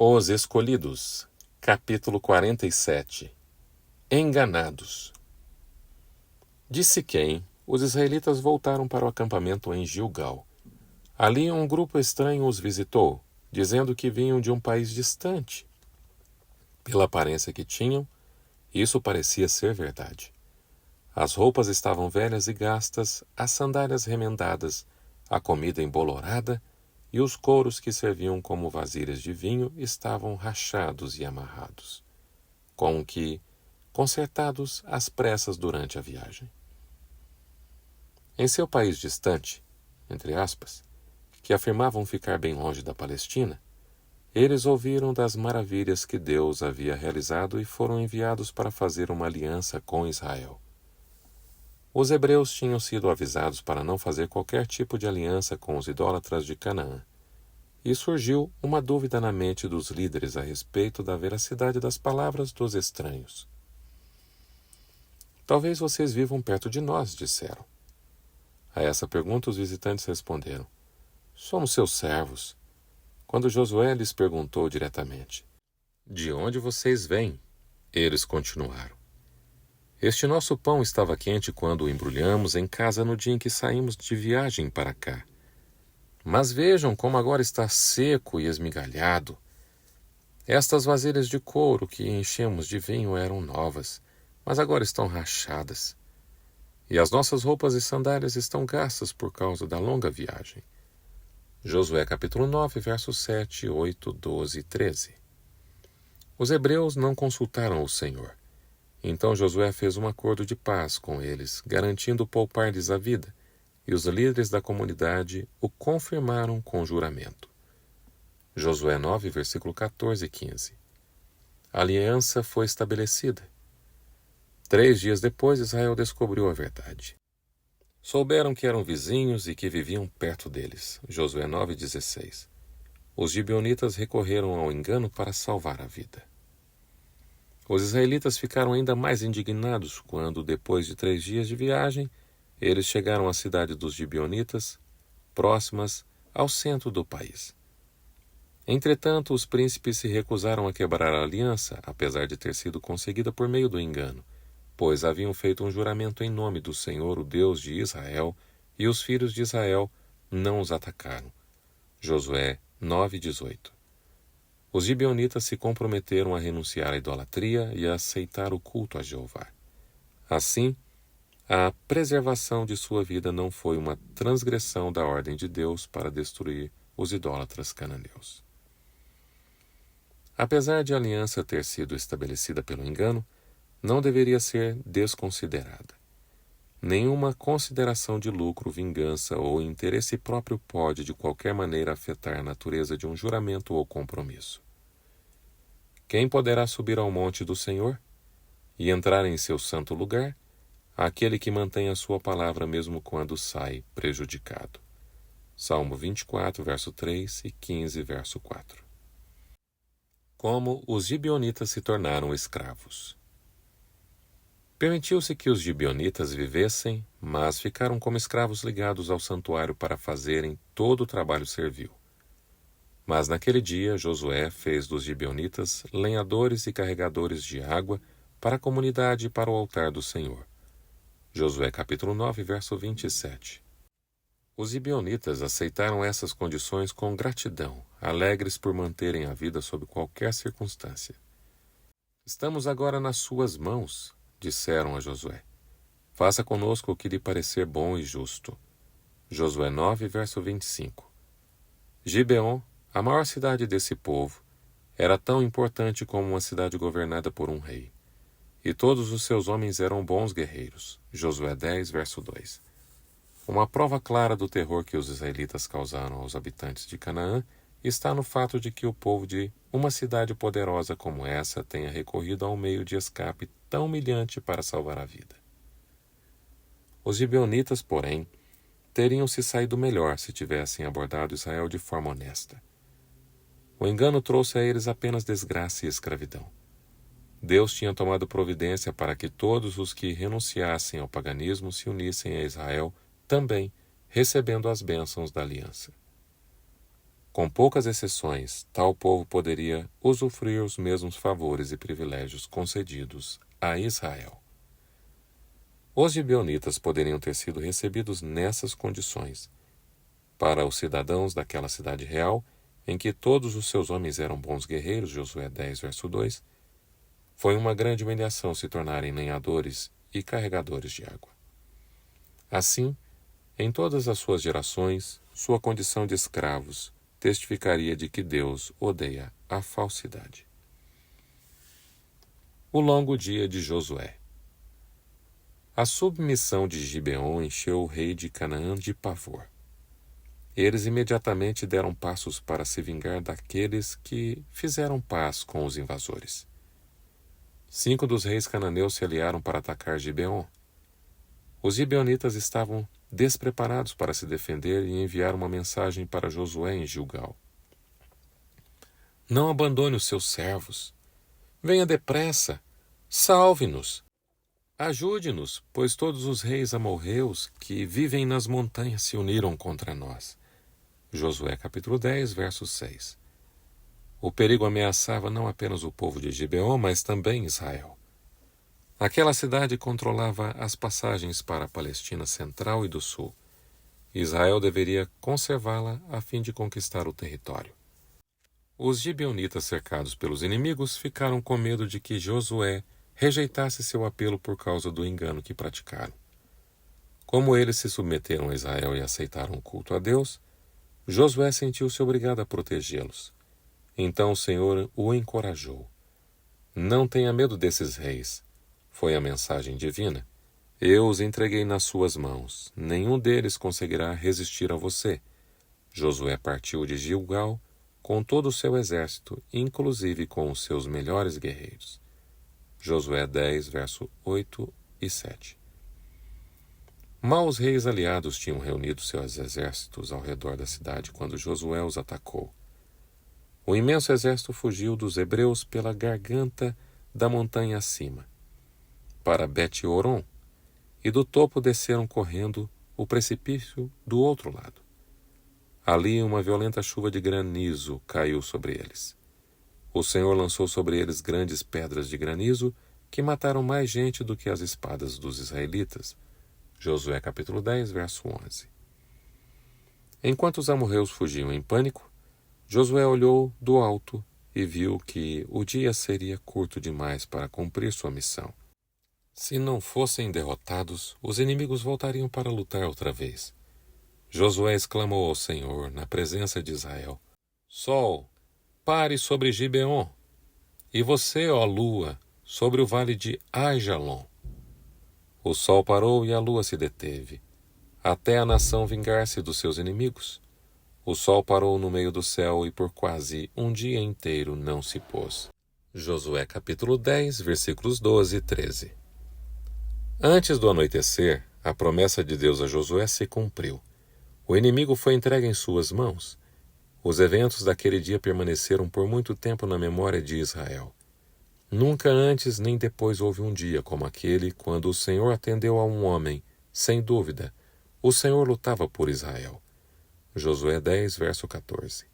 Os Escolhidos, capítulo 47. Enganados. De Siquém, os israelitas voltaram para o acampamento em Gilgal. Ali um grupo estranho os visitou, dizendo que vinham de um país distante. Pela aparência que tinham, isso parecia ser verdade. As roupas estavam velhas e gastas, as sandálias remendadas, a comida embolorada, e os couros que serviam como vasilhas de vinho estavam rachados e amarrados, com que, consertados às pressas durante a viagem. Em seu país distante, entre aspas, que afirmavam ficar bem longe da Palestina, eles ouviram das maravilhas que Deus havia realizado e foram enviados para fazer uma aliança com Israel. Os hebreus tinham sido avisados para não fazer qualquer tipo de aliança com os idólatras de Canaã, e surgiu uma dúvida na mente dos líderes a respeito da veracidade das palavras dos estranhos. Talvez vocês vivam perto de nós, disseram. A essa pergunta os visitantes responderam: somos seus servos. Quando Josué lhes perguntou diretamente: de onde vocês vêm? Eles continuaram: este nosso pão estava quente quando o embrulhamos em casa no dia em que saímos de viagem para cá. Mas vejam como agora está seco e esmigalhado. Estas vasilhas de couro que enchemos de vinho eram novas, mas agora estão rachadas. E as nossas roupas e sandálias estão gastas por causa da longa viagem. Josué capítulo 9, versos 7, 8, 12 e 13. Os hebreus não consultaram o Senhor. Então Josué fez um acordo de paz com eles, garantindo poupar-lhes a vida, e os líderes da comunidade o confirmaram com juramento. Josué 9, versículo 14 e 15. A aliança foi estabelecida. 3 dias depois, Israel descobriu a verdade. Souberam que eram vizinhos e que viviam perto deles. Josué 9,16. Os gibeonitas recorreram ao engano para salvar a vida. Os israelitas ficaram ainda mais indignados quando, depois de 3 dias de viagem, eles chegaram à cidade dos gibeonitas, próximas ao centro do país. Entretanto, os príncipes se recusaram a quebrar a aliança, apesar de ter sido conseguida por meio do engano, pois haviam feito um juramento em nome do Senhor, o Deus de Israel, e os filhos de Israel não os atacaram. Josué 9,18. Os gibeonitas se comprometeram a renunciar à idolatria e a aceitar o culto a Jeová. Assim, a preservação de sua vida não foi uma transgressão da ordem de Deus para destruir os idólatras cananeus. Apesar de a aliança ter sido estabelecida pelo engano, não deveria ser desconsiderada. Nenhuma consideração de lucro, vingança ou interesse próprio pode de qualquer maneira afetar a natureza de um juramento ou compromisso. Quem poderá subir ao monte do Senhor e entrar em seu santo lugar? Aquele que mantém a sua palavra mesmo quando sai prejudicado. Salmo 24, verso 3 e 15, verso 4. Como os gibeonitas se tornaram escravos. Permitiu-se que os gibeonitas vivessem, mas ficaram como escravos ligados ao santuário para fazerem todo o trabalho servil. Mas naquele dia Josué fez dos gibeonitas lenhadores e carregadores de água para a comunidade e para o altar do Senhor. Josué capítulo 9, verso 27. Os gibeonitas aceitaram essas condições com gratidão, alegres por manterem a vida sob qualquer circunstância. Estamos agora nas suas mãos, disseram a Josué. Faça conosco o que lhe parecer bom e justo. Josué 9, verso 25. Gibeon, a maior cidade desse povo, era tão importante como uma cidade governada por um rei. E todos os seus homens eram bons guerreiros. Josué 10, verso 2. Uma prova clara do terror que os israelitas causaram aos habitantes de Canaã está no fato de que o povo de uma cidade poderosa como essa tenha recorrido a um meio de escape tão humilhante para salvar a vida. Os gibeonitas, porém, teriam se saído melhor se tivessem abordado Israel de forma honesta. O engano trouxe a eles apenas desgraça e escravidão. Deus tinha tomado providência para que todos os que renunciassem ao paganismo se unissem a Israel também, recebendo as bênçãos da aliança. Com poucas exceções, tal povo poderia usufruir os mesmos favores e privilégios concedidos a Israel. Os gibeonitas poderiam ter sido recebidos nessas condições. Para os cidadãos daquela cidade real, em que todos os seus homens eram bons guerreiros, Josué 10, verso 2, foi uma grande humilhação se tornarem lenhadores e carregadores de água. Assim, em todas as suas gerações, sua condição de escravos testificaria de que Deus odeia a falsidade. O longo dia de Josué. A submissão de Gibeon encheu o rei de Canaã de pavor. Eles imediatamente deram passos para se vingar daqueles que fizeram paz com os invasores. 5 dos reis cananeus se aliaram para atacar Gibeon. Os gibeonitas estavam despreparados para se defender e enviaram uma mensagem para Josué em Gilgal. Não abandone os seus servos. Venha depressa. Salve-nos. Ajude-nos, pois todos os reis amorreus que vivem nas montanhas se uniram contra nós. Josué capítulo 10, verso 6. O perigo ameaçava não apenas o povo de Gibeon, mas também Israel. Aquela cidade controlava as passagens para a Palestina central e do sul. Israel deveria conservá-la a fim de conquistar o território. Os gibeonitas cercados pelos inimigos ficaram com medo de que Josué rejeitasse seu apelo por causa do engano que praticaram. Como eles se submeteram a Israel e aceitaram o culto a Deus, Josué sentiu-se obrigado a protegê-los. Então o Senhor o encorajou. Não tenha medo desses reis. Foi a mensagem divina. Eu os entreguei nas suas mãos. Nenhum deles conseguirá resistir a você. Josué partiu de Gilgal com todo o seu exército, inclusive com os seus melhores guerreiros. Josué 10, verso 8 e 7. Mal os reis aliados tinham reunido seus exércitos ao redor da cidade quando Josué os atacou. O imenso exército fugiu dos hebreus pela garganta da montanha acima, para Bet-Horon, e do topo desceram correndo o precipício do outro lado. Ali uma violenta chuva de granizo caiu sobre eles. O Senhor lançou sobre eles grandes pedras de granizo que mataram mais gente do que as espadas dos israelitas. Josué capítulo 10, verso 11. Enquanto os amorreus fugiam em pânico, Josué olhou do alto e viu que o dia seria curto demais para cumprir sua missão. Se não fossem derrotados, os inimigos voltariam para lutar outra vez. Josué exclamou ao Senhor na presença de Israel: Sol, pare sobre Gibeon, e você, ó lua, sobre o vale de Aijalon. O sol parou e a lua se deteve, até a nação vingar-se dos seus inimigos. O sol parou no meio do céu e por quase um dia inteiro não se pôs. Josué capítulo 10, versículos 12 e 13. Antes do anoitecer, a promessa de Deus a Josué se cumpriu. O inimigo foi entregue em suas mãos. Os eventos daquele dia permaneceram por muito tempo na memória de Israel. Nunca antes nem depois houve um dia como aquele quando o Senhor atendeu a um homem. Sem dúvida, o Senhor lutava por Israel. Josué 10, verso 14.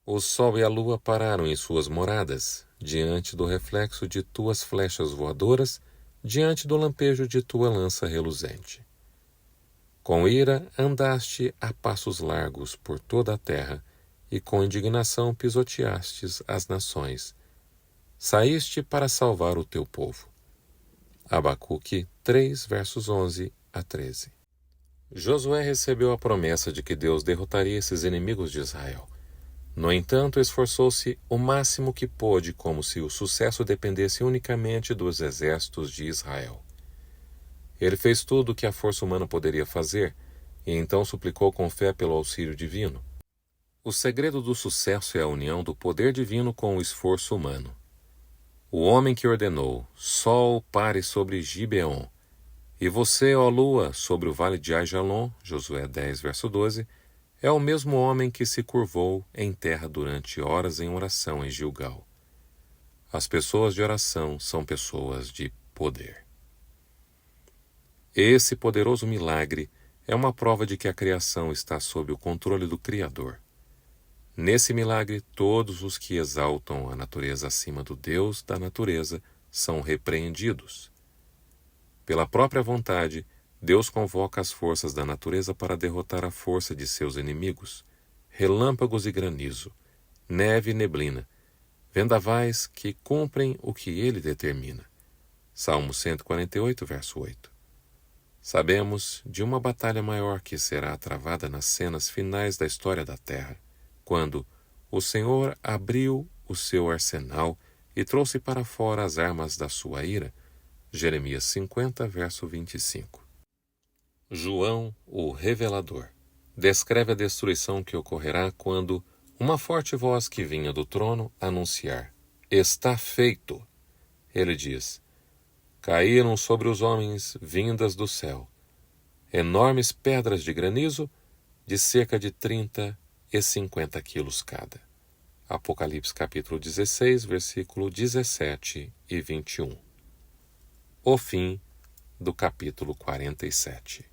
O sol e a lua pararam em suas moradas, diante do reflexo de tuas flechas voadoras, diante do lampejo de tua lança reluzente. Com ira andaste a passos largos por toda a terra, e com indignação pisoteastes as nações. Saíste para salvar o teu povo. Abacuque 3, versos 11 a 13. Josué recebeu a promessa de que Deus derrotaria esses inimigos de Israel. No entanto, esforçou-se o máximo que pôde, como se o sucesso dependesse unicamente dos exércitos de Israel. Ele fez tudo o que a força humana poderia fazer, e então suplicou com fé pelo auxílio divino. O segredo do sucesso é a união do poder divino com o esforço humano. O homem que ordenou: Sol, pare sobre Gibeon, e você, ó lua, sobre o vale de Aijalon, Josué 10, verso 12, é o mesmo homem que se curvou em terra durante horas em oração em Gilgal. As pessoas de oração são pessoas de poder. Esse poderoso milagre é uma prova de que a criação está sob o controle do Criador. Nesse milagre, todos os que exaltam a natureza acima do Deus da natureza são repreendidos. Pela própria vontade, Deus convoca as forças da natureza para derrotar a força de seus inimigos, relâmpagos e granizo, neve e neblina, vendavais que cumprem o que ele determina. Salmo 148, verso 8. Sabemos de uma batalha maior que será travada nas cenas finais da história da Terra, quando o Senhor abriu o seu arsenal e trouxe para fora as armas da sua ira. Jeremias 50, verso 25. João, o Revelador, descreve a destruição que ocorrerá quando uma forte voz que vinha do trono anunciar: "Está feito!" Ele diz: "Caíram sobre os homens vindas do céu enormes pedras de granizo de cerca de 30 e 50 quilos cada." Apocalipse capítulo 16, versículo 17 e 21. O fim do capítulo 47.